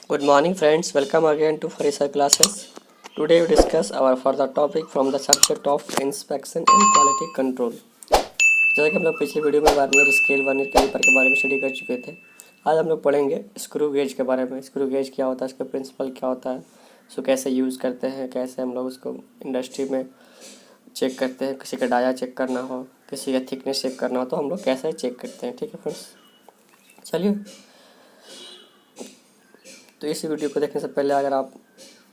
Good morning friends, welcome again to Farisa classes. Today we discuss our further topic from the subject of inspection and quality control. जैसा कि हम लोग पिछली video में vernier scale vernier caliper के बारे में स्टडी कर चुके थे, आज हम लोग पढ़ेंगे स्क्रू गेज के बारे में। स्क्रू गेज क्या होता है, इसका प्रिंसिपल क्या होता है, उसको कैसे यूज़ करते हैं, कैसे हम लोग उसको इंडस्ट्री में चेक करते हैं। किसी का डाया चेक करना हो, किसी का थिकनेस चेक करना हो तो हम लोग कैसे चेक करते हैं। ठीक है फ्रेंड्स, चलिए। तो इस वीडियो को देखने से पहले अगर आप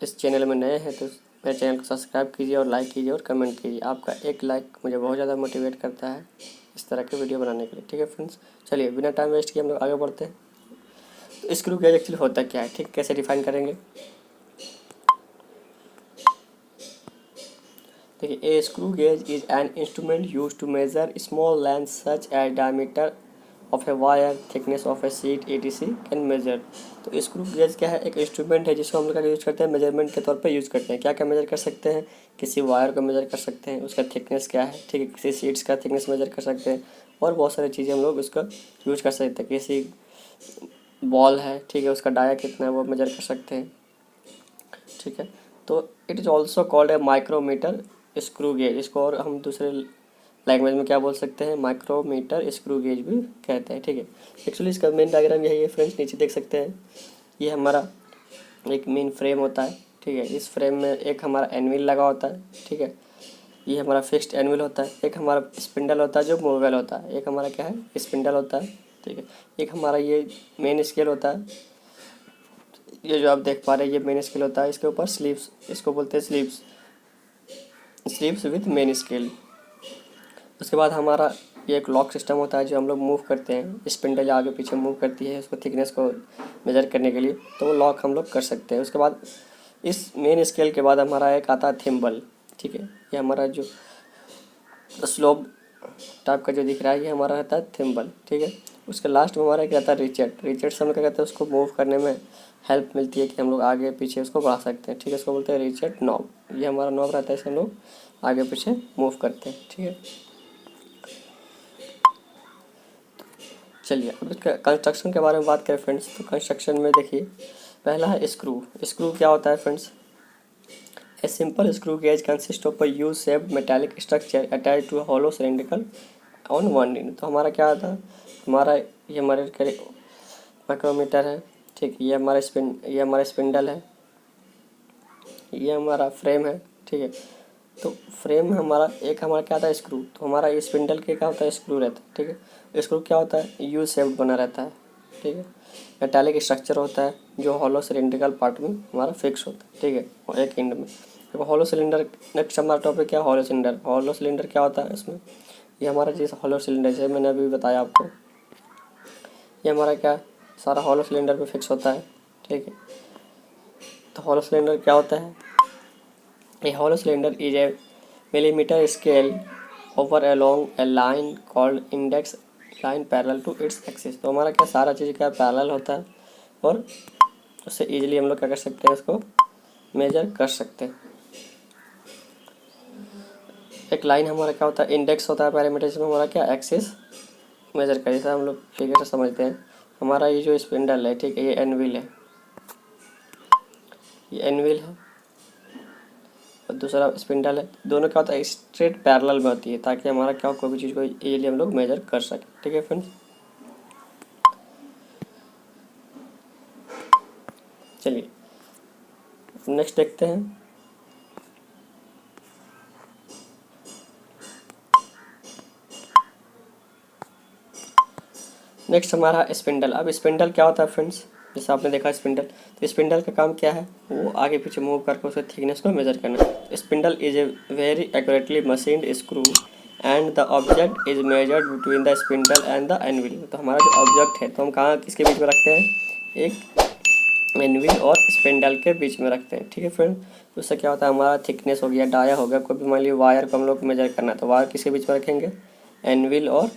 इस चैनल में नए हैं तो मेरे चैनल को सब्सक्राइब कीजिए और लाइक कीजिए और कमेंट कीजिए। आपका एक लाइक मुझे बहुत ज़्यादा मोटिवेट करता है इस तरह के वीडियो बनाने के लिए। ठीक है फ्रेंड्स, चलिए बिना टाइम वेस्ट किए हम लोग आगे बढ़ते हैं। तो स्क्रू गेज एक्चुअली होता क्या है, ठीक, कैसे डिफाइन करेंगे। देखिए, a screw gauge is an instrument use to measure small length such as diameter of a wire, thickness of a sheet etc can measure. तो स्क्रू गेज क्या है, एक इंस्ट्रूमेंट है जिसको हम लोग यूज़ करते हैं, मेजरमेंट के तौर पे यूज़ करते हैं। क्या क्या मेजर कर सकते हैं, किसी वायर को मेजर कर सकते हैं, उसका थिकनेस क्या है, ठीक है, किसी शीट्स का थिकनेस मेजर कर सकते हैं और बहुत सारी चीज़ें हम लोग उसका यूज कर सकते हैं। किसी बॉल है, ठीक है, उसका डाया कितना है वो मेजर कर सकते हैं। ठीक है, तो it is also called a micrometer screw gauge. इसको और हम दूसरे लैंग्वेज में क्या बोल सकते हैं, माइक्रोमीटर स्क्रू गेज भी कहते हैं। ठीक है, एक्चुअली इसका मेन डायग्राम यही है फ्रेंड्स, नीचे देख सकते हैं। ये हमारा एक मेन फ्रेम होता है, ठीक है। इस फ्रेम में एक हमारा एनविल लगा होता है, ठीक है, ये हमारा फिक्स्ड एनविल होता है। एक हमारा स्पिंडल होता है जो मूवेबल होता है, एक हमारा क्या है, स्पिंडल होता है, ठीक है। एक हमारा ये मेन स्केल होता है, ये जो आप देख पा रहे हैं ये मेन स्केल होता है। इसके ऊपर स्लीव्स, इसको बोलते हैं sleeves, sleeves with main scale. उसके बाद हमारा ये एक लॉक सिस्टम होता है जो हम लोग मूव करते हैं, स्पिंडल आगे पीछे मूव करती है उसको थिकनेस को मेजर करने के लिए, तो वो लॉक हम लोग कर सकते हैं। उसके बाद इस मेन स्केल के बाद हमारा एक आता है थिम्बल, ठीक है। ये हमारा जो स्लोप टाइप का जो दिख रहा है ये हमारा रहता है थिम्बल, ठीक है। उसके लास्ट में हमारा क्या रहता है, रिचेट। रिचेट से हम क्या कहते हैं, उसको मूव करने में हेल्प मिलती है कि हम लोग आगे पीछे उसको बढ़ा सकते हैं, ठीक है। इसको बोलते हैं रिचेट नॉब। ये हमारा नॉब रहता है, इसे हम लोग आगे पीछे मूव करते हैं, ठीक है। चलिए अब इसका कंस्ट्रक्शन के बारे में बात करें फ्रेंड्स, तो कंस्ट्रक्शन में देखिए पहला है स्क्रू। स्क्रू क्या होता है friends, a simple screw gauge consist of a U shaped metallic structure attach to hollow cylindrical on one end. तो हमारा क्या आता है, हमारा ये हमारे माइक्रोमीटर है, ठीक, ये हमारा स्पिंडल है, ये हमारा फ्रेम है, ठीक है। तो फ्रेम में हमारा एक हमारा क्या आता है, स्क्रू। तो हमारा ये स्पिंडल के क्या होता है, स्क्रू रहता है, ठीक है। स्क्रू क्या होता है, यू शेप्ड बना रहता है, ठीक है। मेटालिक स्ट्रक्चर होता है जो हॉलो सिलिंड्रिकल पार्ट में हमारा फिक्स होता है, ठीक है, और एक एंड में। देखो हॉलो सिलेंडर, नेक्स्ट हमारा टॉपिक क्या है, हॉलो सिलेंडर। हॉलो सिलेंडर क्या होता है, इसमें ये हमारा जैसे हॉलो सिलेंडर जैसे मैंने अभी बताया आपको, ये हमारा क्या सारा हॉलो सिलेंडर पे फिक्स होता है, ठीक है। तो हॉलो सिलेंडर क्या होता है, a hollow cylinder is a millimeter scale over along a line called index line parallel to its axis। तो हमारा क्या सारा चीज़ क्या पैरेलल होता है और उससे इजीली हम लोग क्या कर सकते हैं, इसको मेजर कर सकते हैं। एक लाइन हमारा क्या होता है, इंडेक्स होता है पैरामीटर, जिसमें हमारा क्या एक्सिस मेजर कर, जैसा हम लोग फिगर से समझते हैं। हमारा ये जो स्पिंडल है, ठीक है, ये एनविल है, ये एनविल है और दूसरा स्पिंडल है। दोनों क्या होता है, स्ट्रेट पैरेलल में होती है ताकि हमारा क्या कोई भी चीज़ को इजीली हम लोग मेजर कर सकें, ठीक है फ्रेंड्स। चलिए नेक्स्ट देखते हैं। नेक्स्ट हमारा स्पिंडल। अब स्पिंडल क्या होता है फ्रेंड्स, जैसे आपने देखा स्पिंडल, तो स्पिंडल का काम क्या है, वो आगे पीछे मूव करके उसके थिकनेस को मेजर करना। Spindle is a very accurately machined screw and the object is measured between the spindle and the anvil. तो हमारा जो ऑब्जेक्ट है तो हम कहाँ किसके बीच में रखते हैं, एक एनविल और स्पिंडल के बीच में रखते हैं, ठीक है फ्रेंड। तो उससे क्या होता है, हमारा थिकनेस हो गया, डाया हो गया, कोई भी मान लीजिए वायर को हम लोग मेजर करना है तो वायर किसके बीच में रखेंगे, एनविल और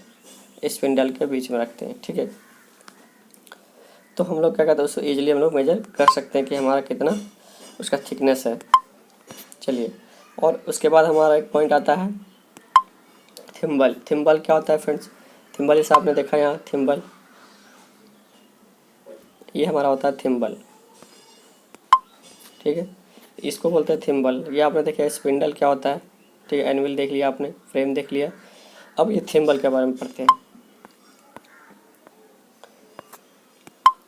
स्पिंडल के बीच में रखते हैं, ठीक है। तो हम लोग क्या कहते हैं, उसको ईजिली हम लोग मेजर कर सकते हैं कि हमारा कितना उसका थिकनेस है। चलिए, और उसके बाद हमारा एक पॉइंट आता है थिम्बल। थिम्बल क्या होता है फ्रेंड्स, थिम्बल जैसे आपने देखा यहाँ थिम्बल, ये हमारा होता है थिम्बल, ठीक है। इसको बोलते हैं थिम्बल। ये आपने देखा है स्पिंडल क्या होता है, ठीक है। एनविल देख लिया आपने, फ्रेम देख लिया। अब ये थिम्बल के बारे में पढ़ते हैं।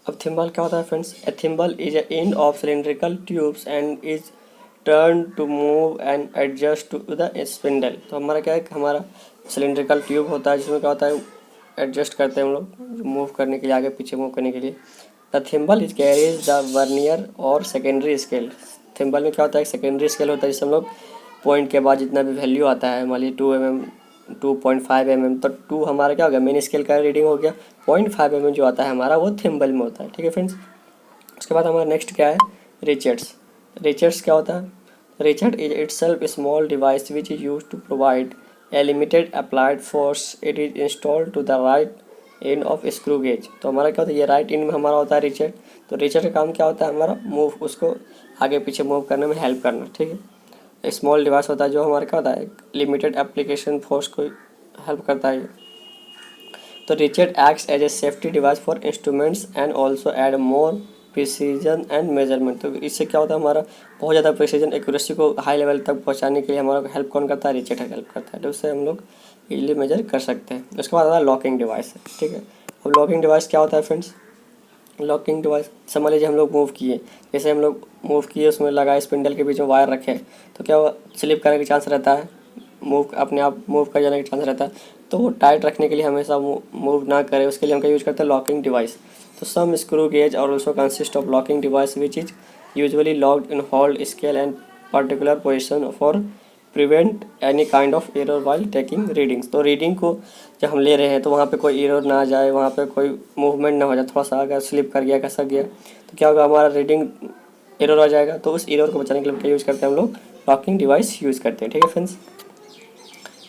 अब थिम्बल क्या होता है friends? A thimble is a end of cylindrical tubes and is turn to move and adjust to the spindle. तो हमारा क्या है, हमारा सिलिंड्रिकल ट्यूब होता है जिसमें क्या होता है, एडजस्ट करते हैं हम लोग मूव करने के लिए, आगे पीछे मूव करने के लिए। The thimble is carries the vernier और सेकेंडरी स्केल। थिम्बल में क्या होता है, एक सेकेंडरी स्केल होता है जिससे हम लोग पॉइंट के बाद जितना भी वैल्यू आता है, मान लीजिए 2 mm 2.5 mm, तो 2 हमारा क्या हो गया, मेन स्केल का रीडिंग हो गया। 0.5 mm जो आता है हमारा वो थिम्बल में होता है, ठीक है फ्रेंड्स। उसके बाद हमारा नेक्स्ट क्या है, रिचेट्स। रिचेट्स क्या होता है? Ratchet is itself small device which is use to provide a limited applied force. It is installed to the right end of screw gauge. तो हमारा क्या होता है, ये राइट एंड में हमारा होता है रिचेट। तो रिचेट का काम क्या होता है, हमारा मूव, उसको आगे पीछे मूव करने में हेल्प करना, ठीक है। एक स्मॉल डिवाइस होता है जो हमारा क्या होता है, लिमिटेड एप्लीकेशन फोर्स को हेल्प करता है। तो ratchet acts as a safety device for instruments and also add more precision and measurement. तो इससे क्या होता है, हमारा बहुत ज़्यादा प्रिसीजन एक्यूरेसी को हाई लेवल तक पहुंचाने के लिए हमारा हेल्प कौन करता है, रिचेट हेल्प करता है। तो उससे हम लोग इजीली मेजर कर सकते हैं। उसके बाद आता है लॉकिंग डिवाइस, ठीक है। अब लॉकिंग डिवाइस क्या होता है फ्रेंड्स? लॉकिंग डिवाइस समझ लीजिए हम लोग मूव किए, जैसे हम लोग मूव किए उसमें लगाए, स्पिंडल के बीच में वायर रखे, तो क्या हुआ, स्लिप करने का चांस रहता है, मूव अपने आप मूव कर जाने का चांस रहता है। तो वो टाइट रखने के लिए हमेशा मूव ना करे, उसके लिए हम क्या यूज़ करते हैं, लॉकिंग डिवाइस। तो सम स्क्रू गेज और also consist of locking device which is usually locked in hold scale and particular position for prevent any kind of error while taking readings. तो रीडिंग को जब हम ले रहे हैं तो वहाँ पे कोई एरर ना आ जाए, वहाँ पे कोई मूवमेंट ना हो जाए, थोड़ा सा अगर स्लिप कर गया, खसक गया, तो क्या होगा, हमारा रीडिंग एरर आ जाएगा। तो उस एरर को बचाने के लिए क्या यूज़ करते हैं हम लोग, लॉकिंग डिवाइस यूज़ करते हैं, ठीक है फ्रेंड्स।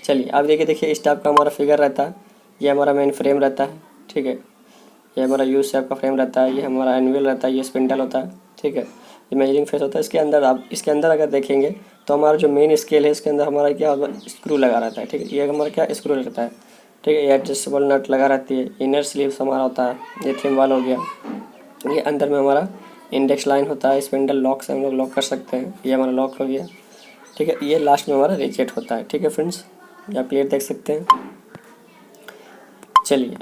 चलिए अब देखिए इस टाइप का हमारा फिगर रहता है, ये हमारा मेन फ्रेम रहता है, ठीक है। ये हमारा यू शेप का फ्रेम रहता है, ये हमारा एनविल रहता है, ये स्पिंडल होता है, ठीक है। ये मेजरिंग फेस होता है। इसके अंदर आप इसके अंदर अगर देखेंगे तो हमारा जो मेन स्केल है इसके अंदर हमारा क्या होगा, स्क्रू लगा रहता है, ठीक है। ये हमारा क्या स्क्रू रहता है, ठीक है। ये एडजस्टेबल नट लगा रहती है। इनर स्लीव्स हमारा होता है, ये थिम्बल हो गया। ये अंदर में हमारा इंडेक्स लाइन होता है, स्पिंडल लॉक से हम लोग लॉक कर सकते हैं, ये हमारा लॉक हो गया, ठीक है। ये लास्ट में हमारा रिचेट होता है, ठीक है फ्रेंड्स। ये आप क्लियर देख सकते हैं। चलिए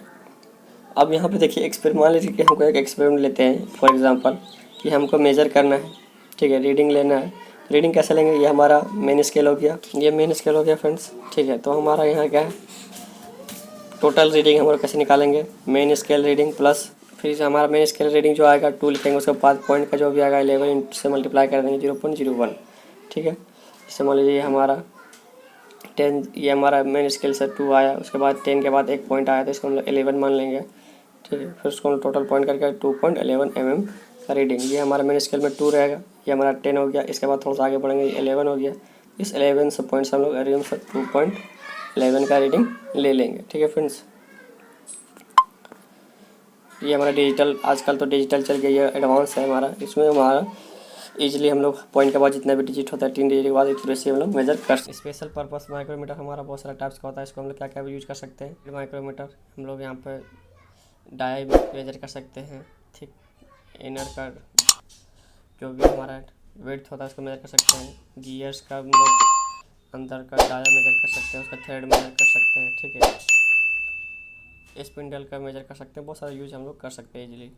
अब यहाँ पे देखिए एक्सपेरिमेंट, मान लीजिए कि हमको एक एक्सपेरिमेंट लेते हैं फॉर एग्जांपल कि हमको मेजर करना है, ठीक है, रीडिंग लेना है। रीडिंग कैसे लेंगे, ये हमारा मेन स्केल हो गया, ये मेन स्केल हो गया फ्रेंड्स, ठीक है। तो हमारा यहाँ क्या है, टोटल रीडिंग हम लोग कैसे निकालेंगे, मेन स्केल रीडिंग प्लस फिर हमारा मेन स्केल रीडिंग जो आएगा 2 लिखेंगे, उसके बाद पॉइंट का जो भी आएगा 11 से मल्टीप्लाई कर देंगे 0.01, ठीक है। जैसे मान लीजिए हमारा 10, ये हमारा मेन स्केल से 2 आया, उसके बाद 10 के बाद एक पॉइंट आया तो इसको हम लोग 11 मान लेंगे, ठीक है। फिर उसको हम टोटल पॉइंट करके 2.11 mm का रीडिंग, ये हमारा मेन स्केल में 2 रहेगा, ये हमारा 10 हो गया। इसके बाद थोड़ा सा आगे बढ़ेंगे, 11 हो गया। इस 11 से पॉइंट से हम लोग अरेंज से 2.11 का रीडिंग ले लेंगे, ठीक है फ्रेंड्स। ये हमारा डिजिटल, आजकल तो डिजिटल चल गई है, एडवांस है हमारा, इसमें हमारा इजीली हम लोग पॉइंट के बाद जितना भी डिजिट होता है 3 डिजिट के बाद एक्यूरेसी हम लोग मेजर कर सकते हैं। स्पेशल पर्पस माइक्रोमीटर हमारा बहुत सारा टाइप्स का होता है, इसको हम लोग क्या क्या यूज कर सकते हैं। माइक्रोमीटर हम लोग यहाँ पे डाई मेजर कर सकते हैं, ठीक। इनर का जो भी हमारा वेट होता है उसको मेजर कर सकते हैं। गियर्स का हम लोग अंदर का डाया मेजर कर सकते हैं, उसका थ्रेड मेजर कर सकते हैं, ठीक है। स्पिंडल का मेजर कर सकते हैं, बहुत सारा यूज हम लोग कर सकते हैं इजीली।